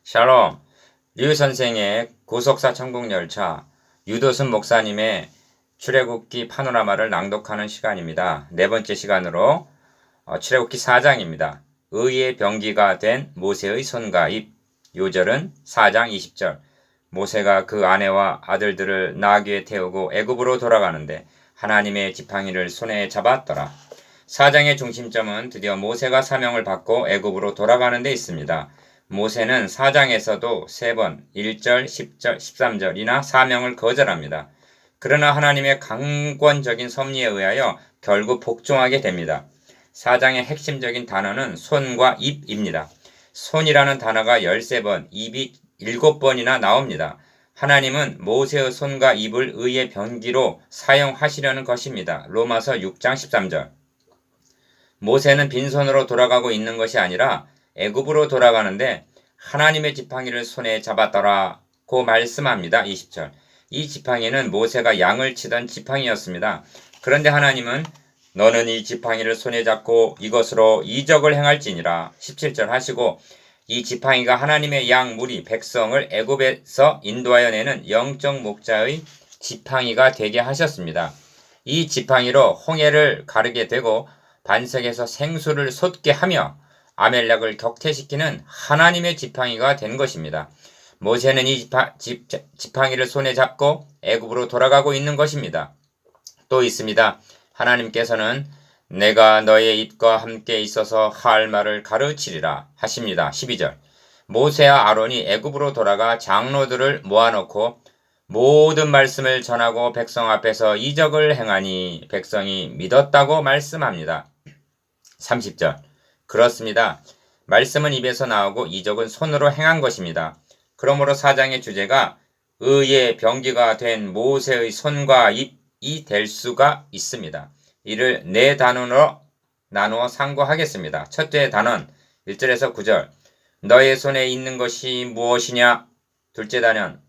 샬롬, 류 선생의 구속사 천국열차, 유도순 목사님의 출애굽기 파노라마를 낭독하는 시간입니다. 네 번째 시간으로 출애굽기 4장입니다. 의의 병기가 된 모세의 손과 입. 요절은 4장 20절. 모세가 그 아내와 아들들을 나귀에 태우고 애굽으로 돌아가는데 하나님의 지팡이를 손에 잡았더라. 4장의 중심점은 드디어 모세가 사명을 받고 애굽으로 돌아가는 데 있습니다. 모세는 4장에서도 3번 1절, 10절, 13절이나 사명을 거절합니다. 그러나 하나님의 강권적인 섭리에 의하여 결국 복종하게 됩니다. 4장의 핵심적인 단어는 손과 입입니다. 손이라는 단어가 13번, 입이 7번이나 나옵니다. 하나님은 모세의 손과 입을 의의 병기로 사용하시려는 것입니다. 로마서 6장 13절. 모세는 빈손으로 돌아가고 있는 것이 아니라 애굽으로 돌아가는데 하나님의 지팡이를 손에 잡았더라고 말씀합니다. 20절. 이 지팡이는 모세가 양을 치던 지팡이였습니다. 그런데 하나님은 너는 이 지팡이를 손에 잡고 이것으로 이적을 행할지니라 17절 하시고 이 지팡이가 하나님의 양 무리 백성을 애굽에서 인도하여 내는 영적 목자의 지팡이가 되게 하셨습니다. 이 지팡이로 홍해를 가르게 되고 반석에서 생수를 솟게 하며 아멜렉을 격퇴시키는 하나님의 지팡이가 된 것입니다. 모세는 이 지팡이를 손에 잡고 애굽으로 돌아가고 있는 것입니다. 또 있습니다. 하나님께서는 내가 너의 입과 함께 있어서 할 말을 가르치리라 하십니다. 12절. 모세와 아론이 애굽으로 돌아가 장로들을 모아놓고 모든 말씀을 전하고 백성 앞에서 이적을 행하니 백성이 믿었다고 말씀합니다. 30절. 그렇습니다. 말씀은 입에서 나오고 이적은 손으로 행한 것입니다. 그러므로 4장의 주제가 의의 병기가 된 모세의 손과 입이 될 수가 있습니다. 이를 네 단원으로 나누어 상고하겠습니다. 첫째 단원 1절에서 9절. 너의 손에 있는 것이 무엇이냐? 둘째 단원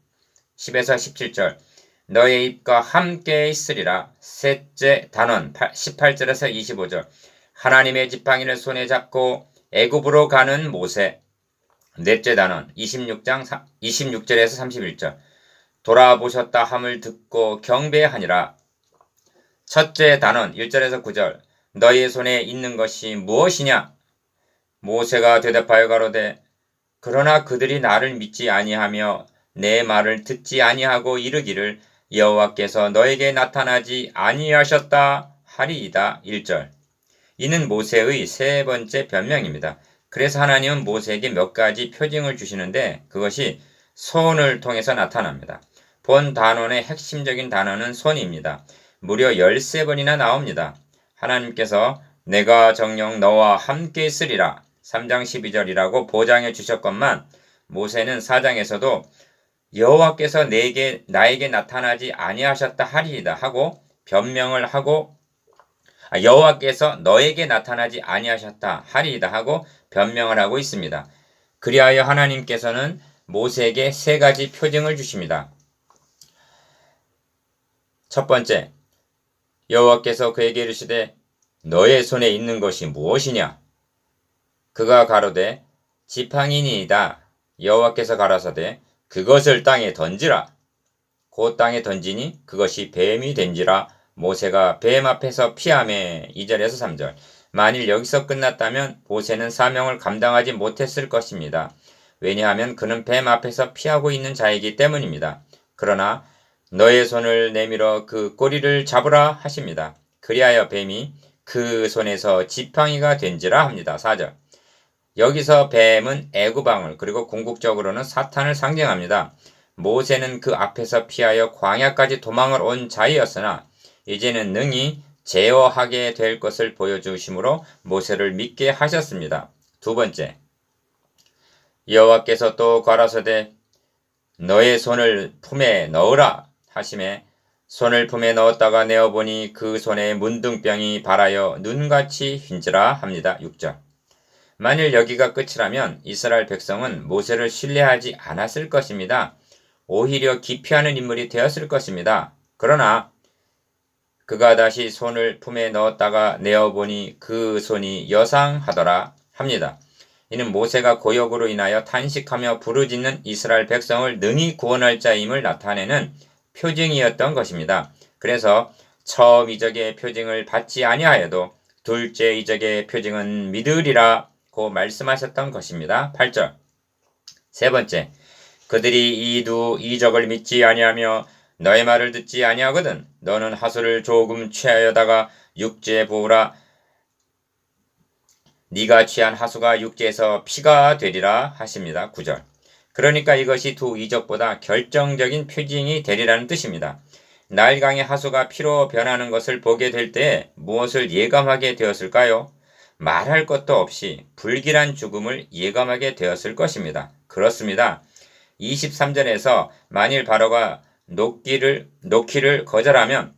10에서 17절. 너의 입과 함께 있으리라. 셋째 단원 18절에서 25절. 하나님의 지팡이를 손에 잡고 애굽으로 가는 모세. 넷째 단원 26절에서 31절. 돌아보셨다 함을 듣고 경배하니라. 첫째 단원 1절에서 9절. 너의 손에 있는 것이 무엇이냐? 모세가 대답하여 가로되 그러나 그들이 나를 믿지 아니하며 내 말을 듣지 아니하고 이르기를 여호와께서 너에게 나타나지 아니하셨다 하리이다. 1절. 이는 모세의 세 번째 변명입니다. 그래서 하나님은 모세에게 몇 가지 표징을 주시는데 그것이 손을 통해서 나타납니다. 본 단원의 핵심적인 단어는 손입니다. 무려 13번이나 나옵니다. 하나님께서 내가 정녕 너와 함께 있으리라 3장 12절이라고 보장해 주셨건만 모세는 4장에서도 여호와께서 나에게 나타나지 아니하셨다 하리이다 하고 변명을 하고 여호와께서 너에게 나타나지 아니하셨다 하리이다 하고 변명을 하고 있습니다. 그리하여 하나님께서는 모세에게 세 가지 표징을 주십니다. 첫 번째, 여호와께서 그에게 이르시되 너의 손에 있는 것이 무엇이냐? 그가 가로되 지팡이니이다. 여호와께서 가라사대 그것을 땅에 던지라. 곧 땅에 던지니 그것이 뱀이 된지라. 모세가 뱀 앞에서 피하매 2절에서 3절. 만일 여기서 끝났다면 모세는 사명을 감당하지 못했을 것입니다. 왜냐하면 그는 뱀 앞에서 피하고 있는 자이기 때문입니다. 그러나 너의 손을 내밀어 그 꼬리를 잡으라 하십니다. 그리하여 뱀이 그 손에서 지팡이가 된지라 합니다. 4절. 여기서 뱀은 애구방울 그리고 궁극적으로는 사탄을 상징합니다. 모세는 그 앞에서 피하여 광야까지 도망을 온 자이었으나 이제는 능히 제어하게 될 것을 보여주심으로 모세를 믿게 하셨습니다. 두 번째, 여호와께서 또 가라사대 너의 손을 품에 넣으라 하심에 손을 품에 넣었다가 내어보니 그 손에 문둥병이 발하여 눈같이 흰지라 합니다. 6절. 만일 여기가 끝이라면 이스라엘 백성은 모세를 신뢰하지 않았을 것입니다. 오히려 기피하는 인물이 되었을 것입니다. 그러나 그가 다시 손을 품에 넣었다가 내어보니 그 손이 여상하더라 합니다. 이는 모세가 고역으로 인하여 탄식하며 부르짖는 이스라엘 백성을 능히 구원할 자임을 나타내는 표징이었던 것입니다. 그래서 처음 이적의 표징을 받지 아니하여도 둘째 이적의 표징은 믿으리라고 말씀하셨던 것입니다. 8절. 세 번째, 그들이 이 두 이적을 믿지 아니하며 너의 말을 듣지 아니하거든 너는 하수를 조금 취하여다가 육지에 부으라. 네가 취한 하수가 육지에서 피가 되리라 하십니다. 9절. 그러니까 이것이 두 이적보다 결정적인 표징이 되리라는 뜻입니다. 나일강의 하수가 피로 변하는 것을 보게 될 때 무엇을 예감하게 되었을까요? 말할 것도 없이 불길한 죽음을 예감하게 되었을 것입니다. 그렇습니다. 23절에서 만일 바로가 놓기를 거절하면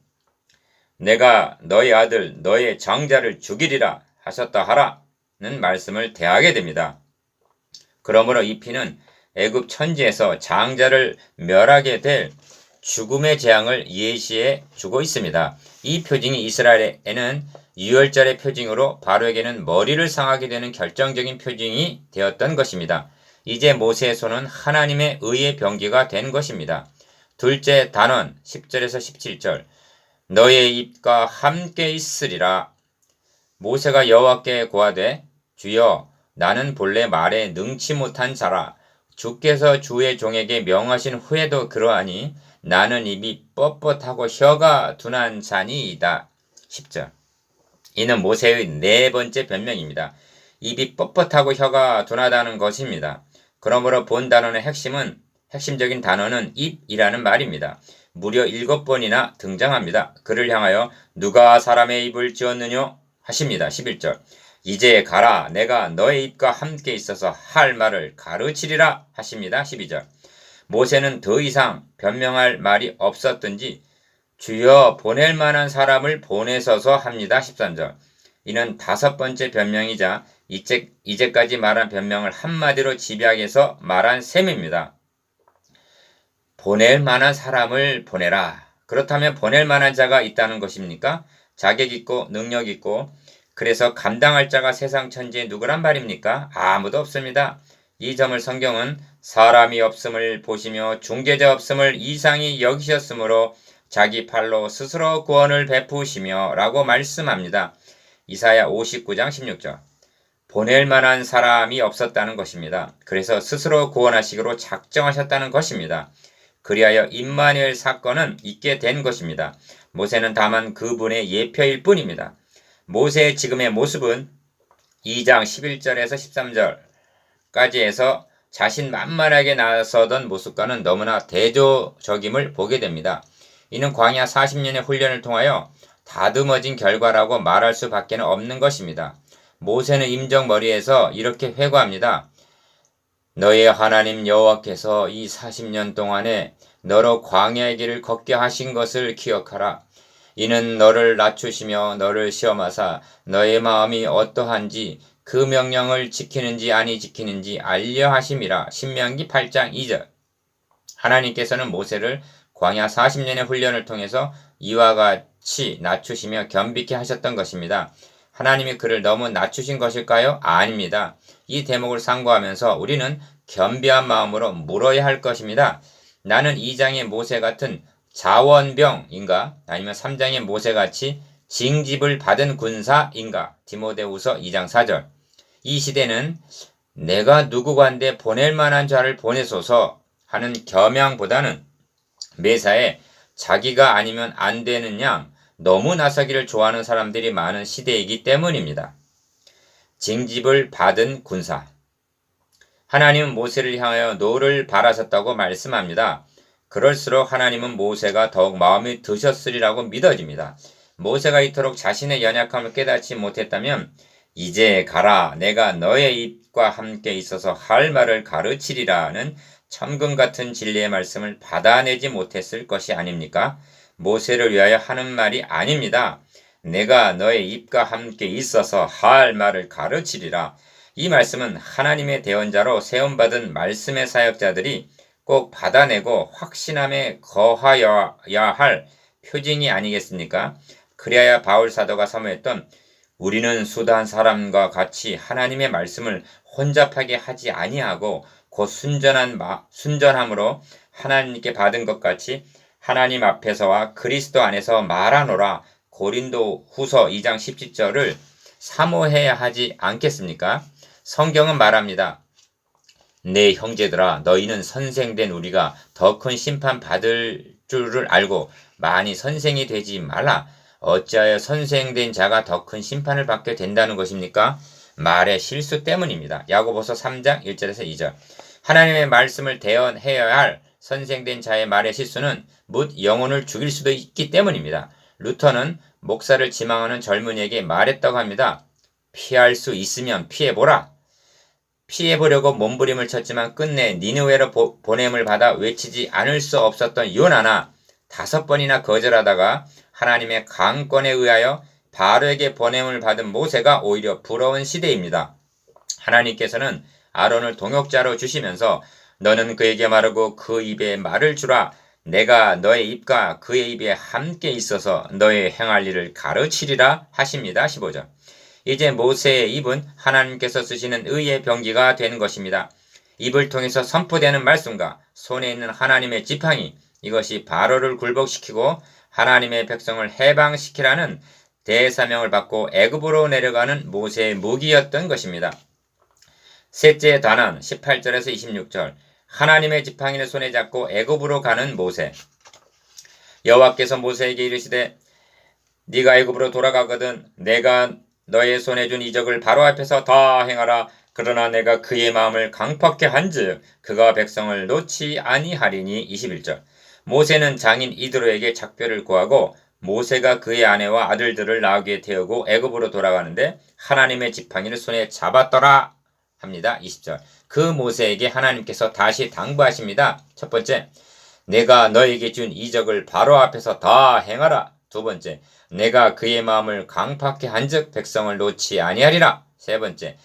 내가 너의 아들 너의 장자를 죽이리라 하셨다 하라는 말씀을 대하게 됩니다. 그러므로 이 피는 애굽 천지에서 장자를 멸하게 될 죽음의 재앙을 예시해 주고 있습니다. 이 표징이 이스라엘에는 유월절의 표징으로 바로에게는 머리를 상하게 되는 결정적인 표징이 되었던 것입니다. 이제 모세의 손은 하나님의 의의 병기가 된 것입니다. 둘째 단원 10절에서 17절 너의 입과 함께 있으리라. 모세가 여호와께 고하되 주여 나는 본래 말에 능치 못한 자라. 주께서 주의 종에게 명하신 후에도 그러하니 나는 입이 뻣뻣하고 혀가 둔한 자니이다. 10절. 이는 모세의 네 번째 변명입니다. 입이 뻣뻣하고 혀가 둔하다는 것입니다. 그러므로 본 단원의 핵심적인 단어는 입이라는 말입니다. 무려 7번이나 등장합니다. 그를 향하여 누가 사람의 입을 지었느냐 하십니다. 11절. 이제 가라 내가 너의 입과 함께 있어서 할 말을 가르치리라 하십니다. 12절. 모세는 더 이상 변명할 말이 없었든지 주여 보낼 만한 사람을 보내소서 합니다. 13절. 이는 5번째 변명이자 이제까지 말한 변명을 한마디로 집약해서 말한 셈입니다. 보낼 만한 사람을 보내라. 그렇다면 보낼 만한 자가 있다는 것입니까? 자격 있고 능력 있고 그래서 감당할 자가 세상 천지에 누구란 말입니까? 아무도 없습니다. 이 점을 성경은 사람이 없음을 보시며 중재자 없음을 이상히 여기셨으므로 자기 팔로 스스로 구원을 베푸시며 라고 말씀합니다. 이사야 59장 16절. 보낼 만한 사람이 없었다는 것입니다. 그래서 스스로 구원하시기로 작정하셨다는 것입니다. 그리하여 임마누엘 사건은 있게 된 것입니다. 모세는 다만 그분의 예표일 뿐입니다. 모세의 지금의 모습은 2장 11절에서 13절까지 해서 자신만만하게 나서던 모습과는 너무나 대조적임을 보게 됩니다. 이는 광야 40년의 훈련을 통하여 다듬어진 결과라고 말할 수밖에 없는 것입니다. 모세는 임정머리에서 이렇게 회고합니다. 너의 하나님 여호와께서 이 40년 동안에 너로 광야의 길을 걷게 하신 것을 기억하라. 이는 너를 낮추시며 너를 시험하사 너의 마음이 어떠한지 그 명령을 지키는지 아니 지키는지 알려 하심이라. 신명기 8장 2절. 하나님께서는 모세를 광야 40년의 훈련을 통해서 이와 같이 낮추시며 겸비케 하셨던 것입니다. 하나님이 그를 너무 낮추신 것일까요? 아닙니다. 이 대목을 상고하면서 우리는 겸비한 마음으로 물어야 할 것입니다. 나는 2장의 모세 같은 자원병인가? 아니면 3장의 모세같이 징집을 받은 군사인가? 디모데후서 2장 4절. 이 시대는 내가 누구간데 보낼 만한 자를 보내소서 하는 겸양보다는 매사에 자기가 아니면 안 되는 양 너무 나서기를 좋아하는 사람들이 많은 시대이기 때문입니다. 징집을 받은 군사. 하나님은 모세를 향하여 노를 바라셨다고 말씀합니다. 그럴수록 하나님은 모세가 더욱 마음이 드셨으리라고 믿어집니다. 모세가 이토록 자신의 연약함을 깨닫지 못했다면 이제 가라 내가 너의 입과 함께 있어서 할 말을 가르치리라는 천금 같은 진리의 말씀을 받아내지 못했을 것이 아닙니까? 모세를 위하여 하는 말이 아닙니다. 내가 너의 입과 함께 있어서 할 말을 가르치리라. 이 말씀은 하나님의 대언자로 세움받은 말씀의 사역자들이 꼭 받아내고 확신함에 거하여야 할 표징이 아니겠습니까? 그래야 바울 사도가 사모했던 우리는 수다한 사람과 같이 하나님의 말씀을 혼잡하게 하지 아니하고 곧 순전함으로 하나님께 받은 것 같이 하나님 앞에서와 그리스도 안에서 말하노라. 고린도 후서 2장 17절을 사모해야 하지 않겠습니까? 성경은 말합니다. 내 형제들아, 너희는 선생된 우리가 더 큰 심판 받을 줄을 알고 많이 선생이 되지 말라. 어찌하여 선생된 자가 더 큰 심판을 받게 된다는 것입니까? 말의 실수 때문입니다. 야고보서 3장 1절에서 2절. 하나님의 말씀을 대언해야 할 선생된 자의 말의 실수는 묻 영혼을 죽일 수도 있기 때문입니다. 루터는 목사를 지망하는 젊은이에게 말했다고 합니다. 피할 수 있으면 피해보라. 피해보려고 몸부림을 쳤지만 끝내 니느웨로 보냄을 받아 외치지 않을 수 없었던 요나나 5번이나 거절하다가 하나님의 강권에 의하여 바로에게 보냄을 받은 모세가 오히려 부러운 시대입니다. 하나님께서는 아론을 동역자로 주시면서 너는 그에게 말하고 그 입에 말을 주라. 내가 너의 입과 그의 입에 함께 있어서 너의 행할 일을 가르치리라 하십니다. 15절. 이제 모세의 입은 하나님께서 쓰시는 의의 병기가 되는 것입니다. 입을 통해서 선포되는 말씀과 손에 있는 하나님의 지팡이, 이것이 바로를 굴복시키고 하나님의 백성을 해방시키라는 대사명을 받고 애굽으로 내려가는 모세의 무기였던 것입니다. 셋째 단원 18절에서 26절. 하나님의 지팡이를 손에 잡고 애굽으로 가는 모세. 여호와께서 모세에게 이르시되 네가 애굽으로 돌아가거든 내가 너의 손에 준 이적을 바로 앞에서 다 행하라. 그러나 내가 그의 마음을 강팍케 한즉 그가 백성을 놓지 아니하리니. 21절. 모세는 장인 이드로에게 작별을 구하고 모세가 그의 아내와 아들들을 나귀에 태우고 애굽으로 돌아가는데 하나님의 지팡이를 손에 잡았더라 합니다. 20절. 그 모세에게 하나님께서 다시 당부하십니다. 첫 번째, 내가 너에게 준 이적을 바로 앞에서 다 행하라. 두 번째, 내가 그의 마음을 강팍케 한즉 백성을 놓지 아니하리라. 세 번째,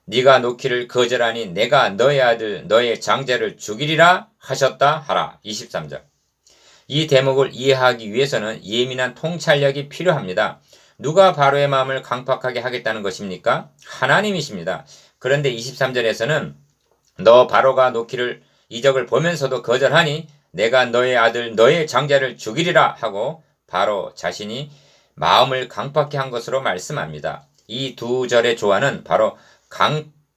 네가 놓기를 거절하니 내가 너의 아들 너의 장자를 죽이리라 하셨다 하라. 23절. 이 대목을 이해하기 위해서는 예민한 통찰력이 필요합니다. 누가 바로의 마음을 강팍하게 하겠다는 것입니까? 하나님이십니다. 그런데 23절에서는 너 바로가 놓기를 이적을 보면서도 거절하니 내가 너의 아들 너의 장자를 죽이리라 하고 바로 자신이 마음을 강팍케 한 것으로 말씀합니다. 이 두 절의 조화는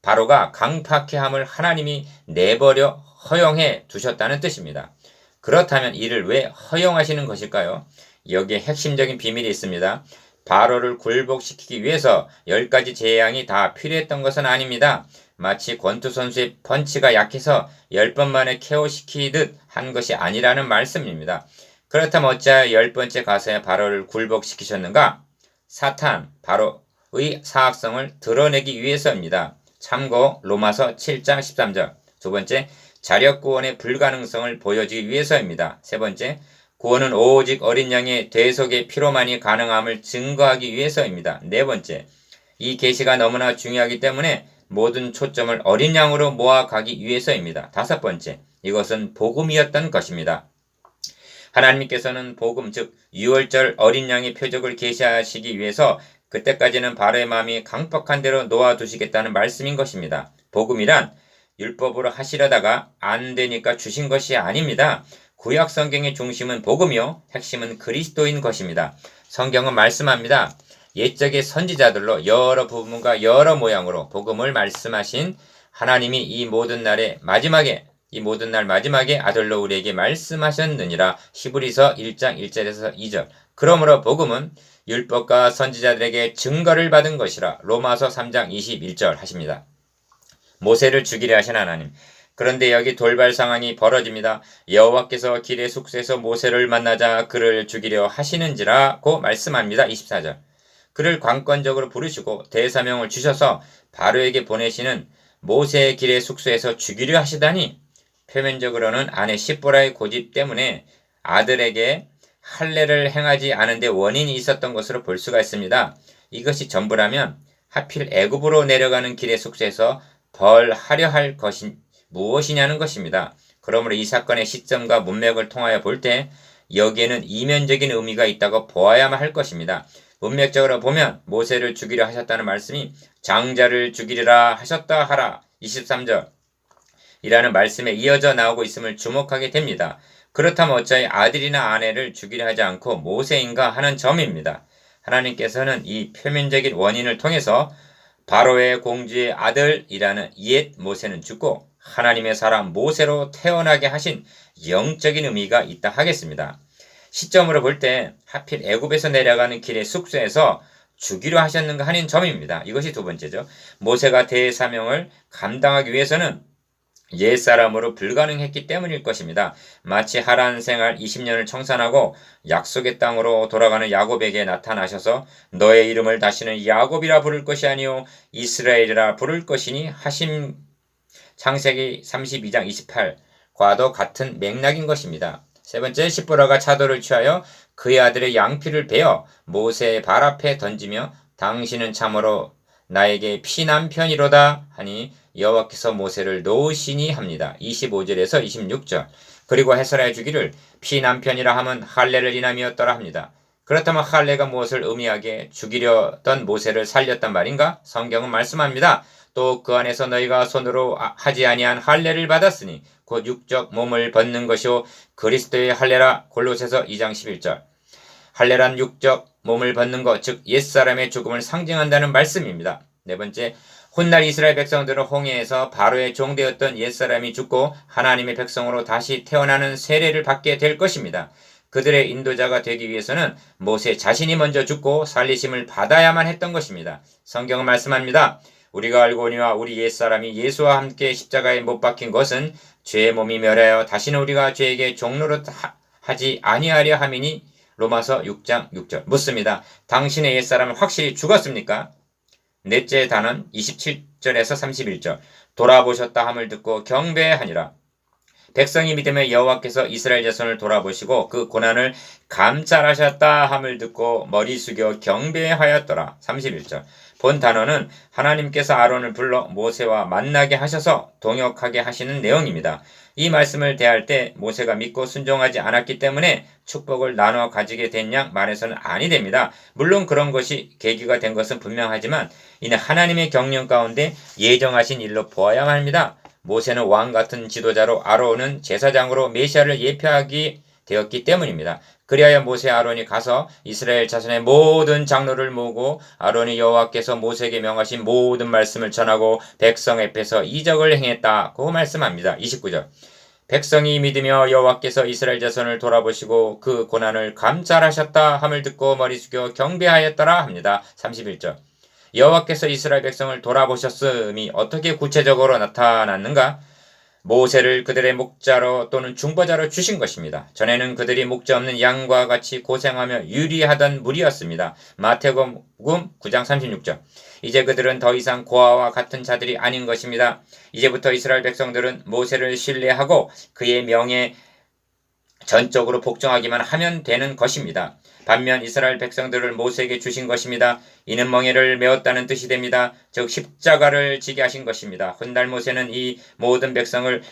바로가 강팍케함을 하나님이 내버려 허용해 두셨다는 뜻입니다. 그렇다면 이를 왜 허용하시는 것일까요? 여기에 핵심적인 비밀이 있습니다. 바로를 굴복시키기 위해서 10가지 재앙이 다 필요했던 것은 아닙니다. 마치 권투 선수의 펀치가 약해서 10번 만에 KO시키듯 한 것이 아니라는 말씀입니다. 그렇다면 어찌하여 10번째 가서야 바로를 굴복시키셨는가? 사탄, 바로의 사악성을 드러내기 위해서입니다. 참고 로마서 7장 13절. 두 번째, 자력 구원의 불가능성을 보여주기 위해서입니다. 세 번째, 구원은 오직 어린 양의 대속의 피로만이 가능함을 증거하기 위해서입니다. 네 번째, 이 계시가 너무나 중요하기 때문에 모든 초점을 어린 양으로 모아가기 위해서입니다. 다섯 번째, 이것은 복음이었던 것입니다. 하나님께서는 복음 즉 유월절 어린 양의 표적을 계시하시기 위해서 그때까지는 바로의 마음이 강팍한 대로 놓아두시겠다는 말씀인 것입니다. 복음이란 율법으로 하시려다가 안 되니까 주신 것이 아닙니다. 구약 성경의 중심은 복음이요 핵심은 그리스도인 것입니다. 성경은 말씀합니다. 옛적의 선지자들로 여러 부분과 여러 모양으로 복음을 말씀하신 하나님이 이 모든 날 마지막에 아들로 우리에게 말씀하셨느니라. 히브리서 1장 1절에서 2절. 그러므로 복음은 율법과 선지자들에게 증거를 받은 것이라. 로마서 3장 21절 하십니다. 모세를 죽이려 하신 하나님. 그런데 여기 돌발 상황이 벌어집니다. 여호와께서 길의 숙소에서 모세를 만나자 그를 죽이려 하시는지라고 말씀합니다. 24절. 그를 관건적으로 부르시고 대사명을 주셔서 바로에게 보내시는 모세의 길의 숙소에서 죽이려 하시다니 표면적으로는 아내 십보라의 고집 때문에 아들에게 할례를 행하지 않은데 원인이 있었던 것으로 볼 수가 있습니다. 이것이 전부라면 하필 애굽으로 내려가는 길의 숙소에서 벌하려 할 것이 무엇이냐는 것입니다. 그러므로 이 사건의 시점과 문맥을 통하여 볼 때 여기에는 이면적인 의미가 있다고 보아야만 할 것입니다. 문맥적으로 보면 모세를 죽이려 하셨다는 말씀이 장자를 죽이리라 하셨다 하라 23절 이라는 말씀에 이어져 나오고 있음을 주목하게 됩니다. 그렇다면 어찌하여 아들이나 아내를 죽이려 하지 않고 모세인가 하는 점입니다. 하나님께서는 이 표면적인 원인을 통해서 바로의 공주의 아들이라는 옛 모세는 죽고 하나님의 사람 모세로 태어나게 하신 영적인 의미가 있다 하겠습니다. 시점으로 볼 때 하필 애굽에서 내려가는 길의 숙소에서 죽이려 하셨는가 하는 점입니다. 이것이 두 번째죠. 모세가 대사명을 감당하기 위해서는 옛사람으로 불가능했기 때문일 것입니다. 마치 하란 생활 20년을 청산하고 약속의 땅으로 돌아가는 야곱에게 나타나셔서 너의 이름을 다시는 야곱이라 부를 것이 아니요 이스라엘이라 부를 것이니 하심 창세기 32장 28과도 같은 맥락인 것입니다. 세 번째, 십보라가 차도를 취하여 그의 아들의 양피를 베어 모세의 발 앞에 던지며 당신은 참으로 나에게 피남편이로다 하니 여호와께서 모세를 놓으시니 합니다. 25절에서 26절. 그리고 해설해 주기를 피남편이라 함은 할례를 인함이었더라 합니다. 그렇다면 할례가 무엇을 의미하게 죽이려던 모세를 살렸단 말인가? 성경은 말씀합니다. 또 그 안에서 너희가 손으로 하지 아니한 할례를 받았으니 곧 육적 몸을 벗는 것이요 그리스도의 할례라 골로새서 2장 11절. 할례란 육적 몸을 벗는 것, 즉 옛사람의 죽음을 상징한다는 말씀입니다. 네 번째, 훗날 이스라엘 백성들은 홍해에서 바로의 종되었던 옛사람이 죽고 하나님의 백성으로 다시 태어나는 세례를 받게 될 것입니다. 그들의 인도자가 되기 위해서는 모세 자신이 먼저 죽고 살리심을 받아야만 했던 것입니다. 성경은 말씀합니다. 우리가 알고니와 우리 옛사람이 예수와 함께 십자가에 못 박힌 것은 죄의 몸이 멸하여 다시는 우리가 죄에게 종노릇 하지 아니하려 함이니 로마서 6장 6절. 묻습니다. 당신의 옛사람은 확실히 죽었습니까? 넷째 단은 27절에서 31절. 돌아보셨다 함을 듣고 경배하니라. 백성이 믿음에 여호와께서 이스라엘 자손을 돌아보시고 그 고난을 감찰하셨다 함을 듣고 머리 숙여 경배하였더라. 31절. 본 단어는 하나님께서 아론을 불러 모세와 만나게 하셔서 동역하게 하시는 내용입니다. 이 말씀을 대할 때 모세가 믿고 순종하지 않았기 때문에 축복을 나눠 가지게 된 양 말해서는 아니 됩니다. 물론 그런 것이 계기가 된 것은 분명하지만 이는 하나님의 경륜 가운데 예정하신 일로 보아야만 합니다. 모세는 왕 같은 지도자로 아론은 제사장으로 메시아를 예표하게 되었기 때문입니다. 그리하여 모세 아론이 가서 이스라엘 자손의 모든 장로를 모으고 아론이 여호와께서 모세에게 명하신 모든 말씀을 전하고 백성 앞에서 이적을 행했다고 말씀합니다. 29절. 백성이 믿으며 여호와께서 이스라엘 자손을 돌아보시고 그 고난을 감찰하셨다 함을 듣고 머리 숙여 경배하였더라 합니다. 31절. 여호와께서 이스라엘 백성을 돌아보셨음이 어떻게 구체적으로 나타났는가? 모세를 그들의 목자로 또는 중보자로 주신 것입니다. 전에는 그들이 목자 없는 양과 같이 고생하며 유리하던 무리였습니다. 마태복음 9장 36절. 이제 그들은 더 이상 고아와 같은 자들이 아닌 것입니다. 이제부터 이스라엘 백성들은 모세를 신뢰하고 그의 명에 전적으로 복종하기만 하면 되는 것입니다. 반면 이스라엘 백성들을 모세에게 주신 것입니다. 이는 멍에를 메었다는 뜻이 됩니다. 즉 십자가를 지게 하신 것입니다. 훗날 모세는 이 모든 백성을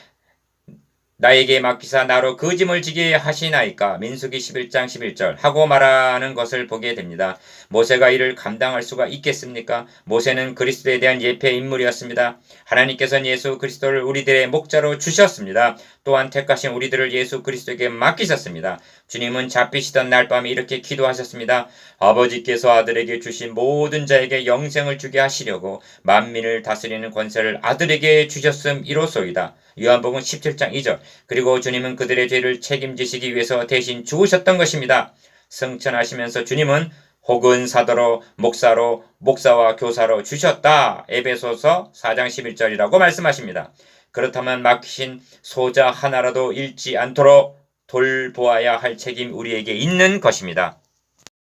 나에게 맡기사 나로 그 짐을 지게 하시나이까 민수기 11장 11절 하고 말하는 것을 보게 됩니다. 모세가 이를 감당할 수가 있겠습니까? 모세는 그리스도에 대한 예표 인물이었습니다. 하나님께서는 예수 그리스도를 우리들의 목자로 주셨습니다. 또한 택하신 우리들을 예수 그리스도에게 맡기셨습니다. 주님은 잡히시던 날 밤에 이렇게 기도하셨습니다. 아버지께서 아들에게 주신 모든 자에게 영생을 주게 하시려고 만민을 다스리는 권세를 아들에게 주셨음이로소이다. 요한복음 17장 2절. 그리고 주님은 그들의 죄를 책임지시기 위해서 대신 죽으셨던 것입니다. 승천하시면서 주님은 혹은 사도로 목사로 목사와 교사로 주셨다. 에베소서 4장 11절이라고 말씀하십니다. 그렇다면 맡기신 소자 하나라도 잃지 않도록 돌보아야 할 책임 우리에게 있는 것입니다.